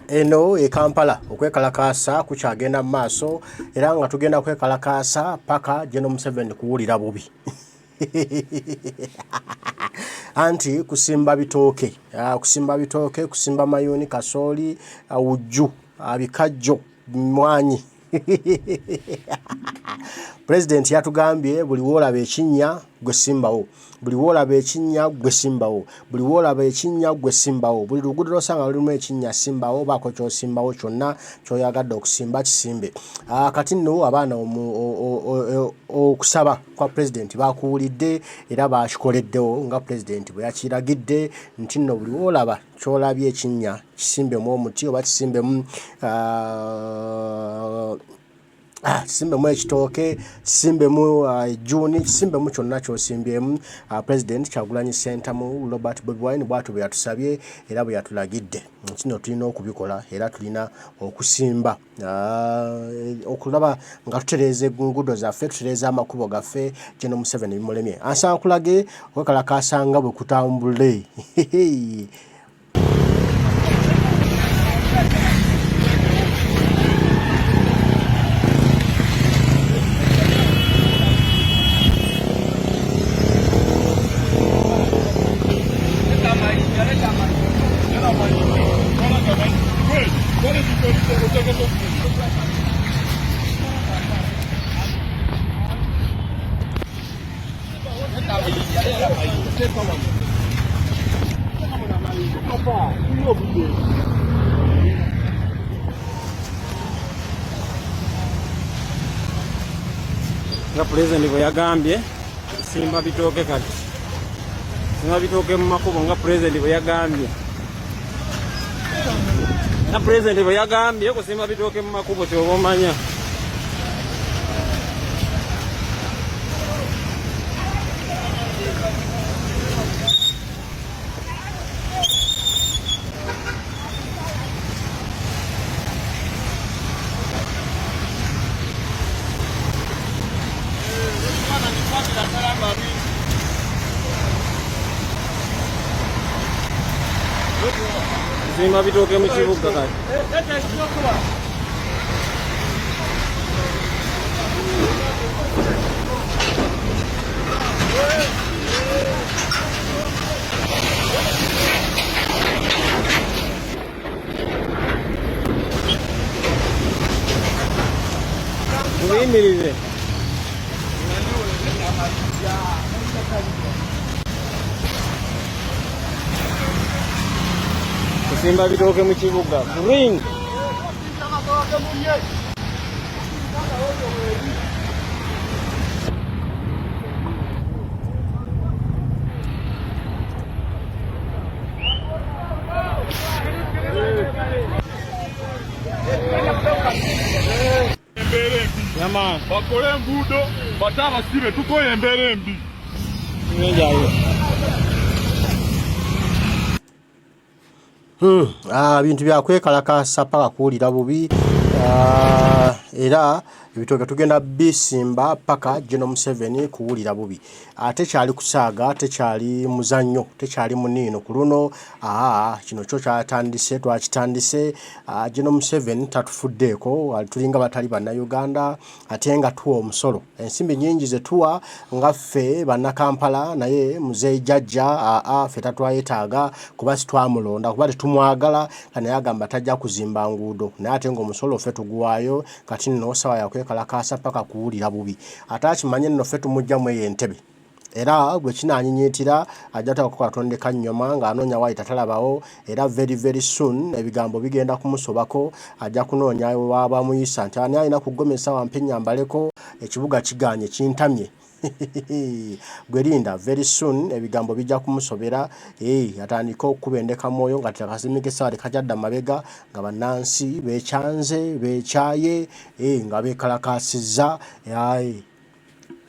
Eno Kampala Okwekalakaasa kukyagenda mu maaso era nga tugenda kwekalakaasa paka General Museveni kuwulira bubi. Anti Kusimba Bitoke, Kusimba mayuni, kasooli, wujju, abikajjo, mwanyi. President yatugambye buli wolaba ekinnya gwe simbawo. Buli wolaba ekinnya gwe simbawo. Buli wolaba ekinnya gwe simbawo. Buli luguudo losanga lulimu ekinnya simbawo bako kyosimbawo kyonna kyoyagadde okusimba kisimbe. Kati nno abaana okusaba kwa president bakuwulidde era bakikoleddewo nga president bwe yakiragidde nti nno buli wolaba kyolabye ekinnya kisimbemu omuti oba kisimbemu kisimbemu ekitooke, kisimbemu ejjuuni, kisimbemu kyonna kyosimbyemu. President Kyagulanyi Ssentamu Robert Bobi Wine bw'atyo bwe yatusabye era bwe yatulagidde. Kino tulina okubikola era tulina okusimba okulaba nga tutereeza enguudo zaffe, tutereeza amakubo gaffe. General Museveni bimulemye. Ansaba kulage Okwekalakaasa nga bwe kutambule. nga president bwe yagambye Kusimba Bitoke kati Kusimba Bitoke mu makubo nga president bwe yagambye Kusimba Bitoke mu makubo kyoba omanya. Kusimba Bitoke mu kibuga kati. Muyimirize. Kusimba Bitoke mu kibuga. Ring. Yaman. Bakole enguudo bataba sibe tukoye embeera embi. Njayo. Bintu bya kwekalakaasa paka kuwulira bubi era ebitooke tugenda bisimba paka General Museveni kuwulira bubi. Tekyali kusaaga, tekyali muzannyo, tekyali muniino ku luno. Kino kyo kyatandise, twakitandise. General Museveni tatufuddeeko, tulinga batali bannayuganda ate nga tuwa omusolo. Ensimbi nnyingi ze tuwa nga ffe bannakampala naye muzeeyi jjajja ffe tatwayetaaga kuba sitwamulonda kuba tetumwagala naye agamba tajja kuzimba nguudo naye ate ng'omusolo ffe tuguwaayo. Kati nno sawa ya kwekalakaasa paka kuwulira bubi. Ate akimanye nno ffe tumugjamu eyo entebe era gwe kinanyinyitira ajja takakatondeka nnyoma ng'anoonya waayita talabawo era very soon ebigambo bigenda kumusobako ajja kunoonya waaba muyisa nti ani alina kugomesa wampe nyambaleko ekibuga kiganye kintamye. Gwerinda very soon ebigambo bijja kumusobera atandika okukuba endeka mwoyo nga takazimike sawa tekajadda mabega nga bannansi becyanze becyaye nga bekalakaasizza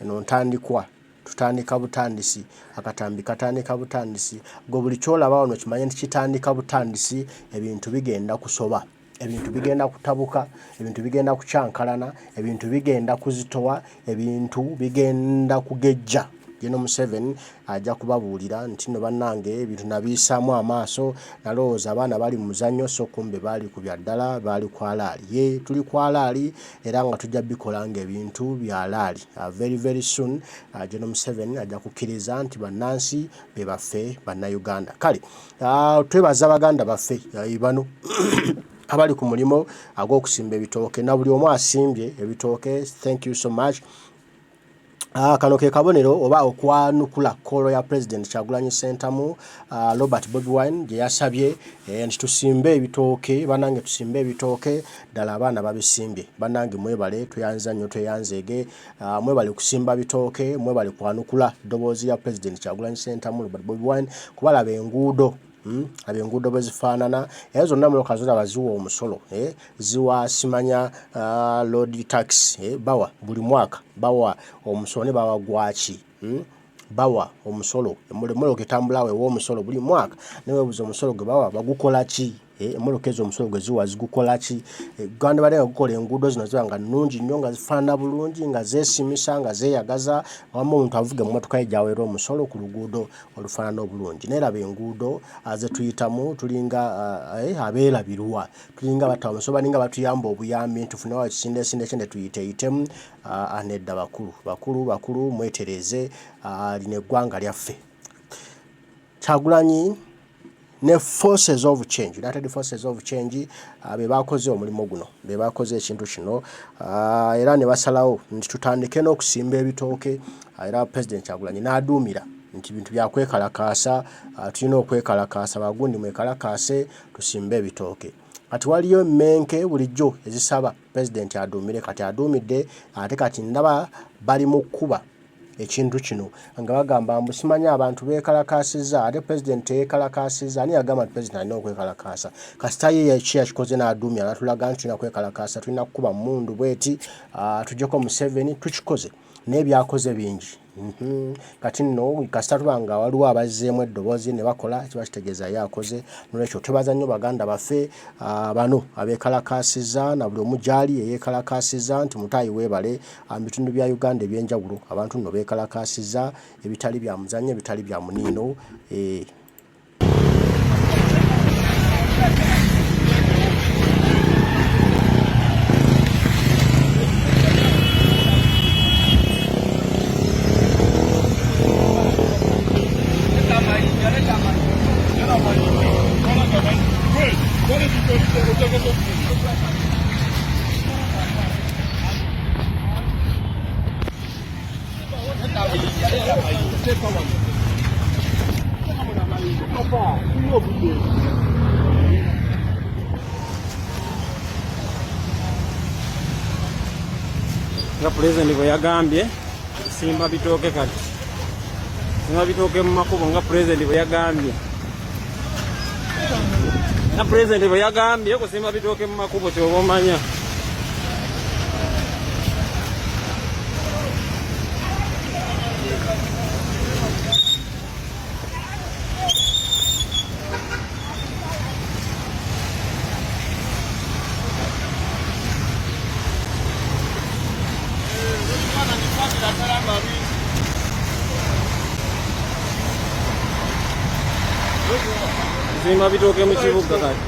eno ntandikwa tutandika butandisi akatambi katandika butandisi gwe buli kyolaba wano kimanye nti kitandika butandisi ebintu bigenda kusoba. Ebintu bigenda kutabuka, ebintu bigenda kucyankalana, ebintu bigenda kuzitowa, ebintu bigenda kugejja. General Museveni ajja kubabuulira nti no bannange ebintu nabiyisaamu amaaso nalowooza abaana bali mu muzannyo so kumbe baali ku byaddala baali ku alaali ye tuli ku alaali era nga tujja bikola ng'ebintu bya alaali very soon General Museveni ajja kukkiriza nti bannansi be baffe bannayuganda kale twebaza abaganda baffe bano abali ku mulimo ag'okusimba ebitooke na buli omu asimbye ebitooke. Thank you so much. Kano ke kabonero oba okwanukula kolo ya President Kyagulanyi Ssentamu Robert Bobi Wine gye yasabye nti tusimbe ebitooke banange tusimbe ebitooke ddala abaana babisimbye banange mwebale tuyanza nnyo tweyanzeege mwebale kusimba bitooke mwebale kwanukula ddoboozi ya President Kyagulanyi Ssentamu Robert Bobi Wine kubalaba enguudo abenguudo bwe zifaanana era zonna muloka ziraba ziwa omusolo ziwa simanya road tax bawa buli mwaka bawa omusolo ne bawa gwaki bawa omusolo emmotoka etambula weewa omusolo buli mwaka ne weebuza omusolo gwe bawa bagukola ki emmotoka ezo omusolo gwe ziwa zigukola ki Uganda bali gukola enguudo zino ziba nga nnungi nnyo nga zifaanana bulungi nga zeesimisa nga zeeyagaza wamma omuntu avuga emmotoka ye gy'aweera omusolo ku luguudo olufaanana obulungi neeraba enguudo ze tuyitamu tulinga abeerabirwa tulinga batawa omusolo balinga batuyamba obuyambi ntufunewo ekisindesinde kye ne tuyiteeyitemu nedda bakulu mwetereze lino eggwanga lyaffe. Kyagulanyi ne forces of change United Forces of Change be bakoze omulimu guno be bakoze ekintu kino era ne basalawo nti tutandike n'okusimba ebitooke era President Kyagulanyi n'aduumira nti bintu bya kwekalakaasa tulina okwekalakaasa bagundi mwekalakaase tusimbe ebitooke. Kati waliyo emmenke bulijjo ezisaba President aduumire kati aduumidde ate kati ndaba bali mu kkuba ekintu kino nga bagamba mbu simanya abantu beekalakaasiza ate President yeekalakaasiza ani yagamba nti President alina okwekalakaasa kasita ye yakikoze n'aduumya natulaga nti tulina kwekalakaasa tulina kukuba mundu bweti tujjeko Museveni tukikoze n'ebyakoze bingi kati nno kasita tubanga waliwo abazzeemu eddoboozi ne bakola kiba kitegeeza yakoze nolwekyo twebaza nnyo baganda baffe bano abeekalakaasiza na buli omu gy'ali eyeekalakaasiza nti mutaayi weebale mu bitundu bya Uganda ebyenjawulo abantu nno beekalakaasiza ebitali bya muzannyo ebitali bya muniino nga President bwe yagambye Kusimba Bitoke kati Kusimba Bitoke mu makubo nga President bwe yagambye Kusimba Bitoke mu makubo kyoba omanya Kusimba Bitoke mu kibuga kati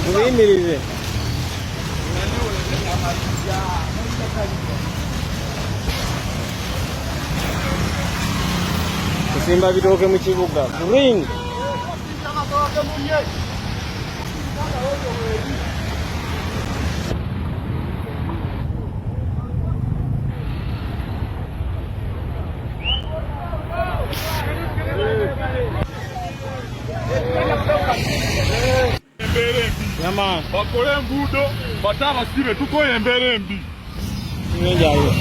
mubiyimirire Kusimba Bitoke mu kibuga ring Yaman bakole enguudo bate abasibe tukoye embeera embi nenjayo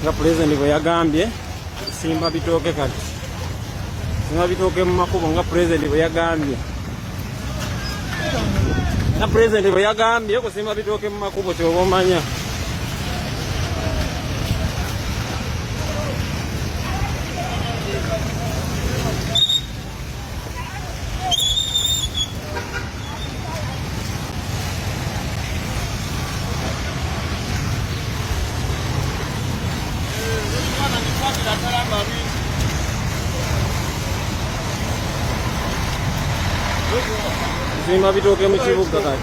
nga President bwe yagambye Kusimba Bitoke kati Kusimba Bitoke mu makubo nga President bwe yagambye nga President bwe yagambye Kusimba Bitoke mu makubo kyoba omanya Kusimba Bitoke mu kibuga kati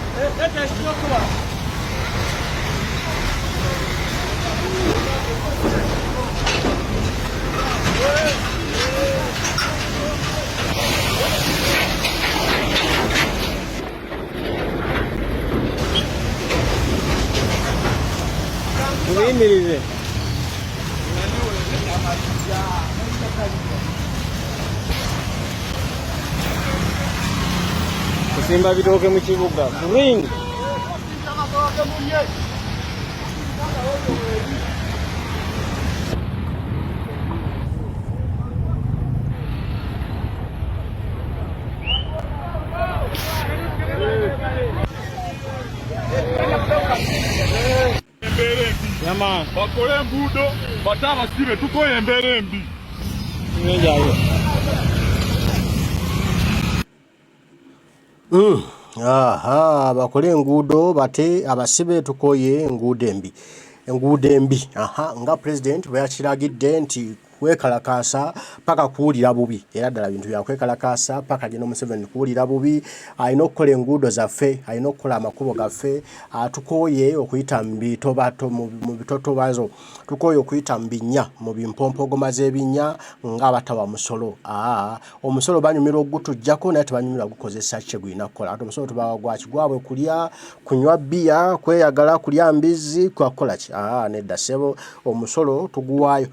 muyimirize Kusimba Bitoke mu kibuga ring Yaman, bakole enguudo bate abasibe tukoye embeera embi. Bakole enguudo bate abasibe tukoye enguudo embi. Nga President bwe yakiragidde nti kwekalakaasa paka kuwulira bubi era ddala bintu bya kwekalakaasa paka General Museveni kuwulira bubi alina okukola enguudo zaffe alina okukola amakubo gaffe tukooye okuyita mu bitotobazo tukooye okuyita mu binnya mu bimpompogoma z'ebinnya ng'abatawa musolo omusolo banyumira ogutujjako naye tebanyumira gukozesa kye gulina kukola ate omusolo tubawa gwaki gwabwe kulya kunywa bbiya kweyagala kulya mbizzi kwakola ki nedda ssebo omusolo tuguwaayo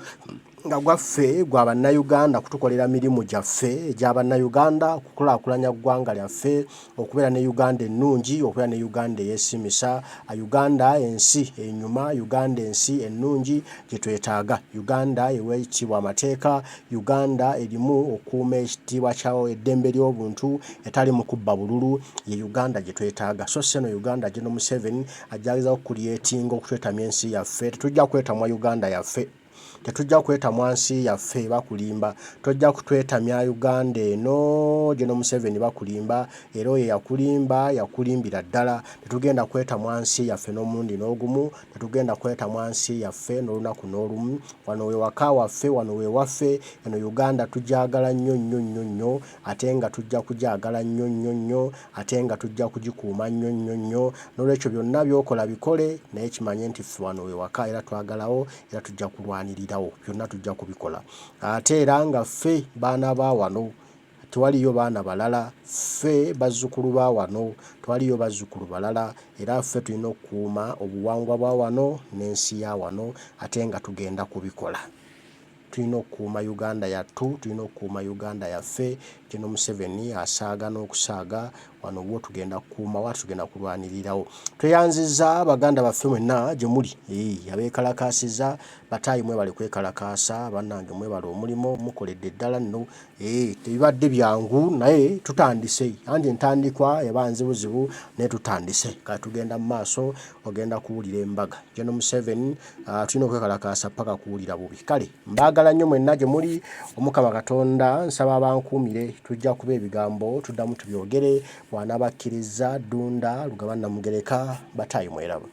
nga gwaffe gwa bannayuganda kutukolera mirimu gyaffe egy'abannayuganda okukulaakulanya ggwanga lyaffe okubeera ne Uganda ennungi okubeera ne Uganda eyeesimisa Uganda ensi enyuma Uganda ensi ennungi gye twetaaga Uganda eweekitiibwa amateeka Uganda erimu okuuma ekitiibwa kyawo eddembe ly'obuntu etali mu kubba bululu ye Uganda gye twetaaga so seno Uganda General Museveni ajjageza okukulyetinga okutwetamya ensi yaffe tetujja kwetamwa Uganda yaffe tetujja kwetamwa nsi yaffe bakulimba tojja kutwetamya Uganda eno General Museveni bakulimba era oyo yakulimbira ddala tetugenda kwetamwa nsi yaffe n'omundi n'ogumu tetugenda kwetamwa nsi yaffe n'olunaku n'olumu wano we waka waffe wano we waffe eno Uganda tujagala nnyo ate nga tujja kujaagala nnyo ate nga tujja kugikuuma nnyo n'olwekyo byonna byokola bikole naye kimanye nti ffe wano we waka era twagalawo era tujja kulwanirira byonna tujja kubikola ate era nga ffe baana ba wano tewaliyo baana balala ffe bazzukulu ba wano tewaliyo bazzukulu balala era ffe tulina okukuuma obuwangwa bwa wano n'ensi ya wano ate nga tugenda kubikola tulina okukuuma Uganda yattu tulina okukuuma Uganda yaffe General Museveni asaaga n'okusaaga wano bwo tugenda kukuuma watu tugenda kulwanirirawo tweyanziza baganda baffe mwenna gye muli abeekalakaasiza bataayi mwe bali kwekalakaasa bannange mwe bali omulimo mukoledde ddala nno tebibadde byangu naye tutandise anti entandikwa yaba nzibuzibu naye tutandise kati tugenda mu maaso ogenda kuwulira embaga General Museveni tulina okwekalakaasa paka kuwulira bubi kale mbaagala nnyo mwenna gye muli Omukama Katonda nsaba abankuumire tujja kuba ebigambo tuddamu tubyogere wanabakkiriza Dunda Lugaba Namugereka bataayi mweraba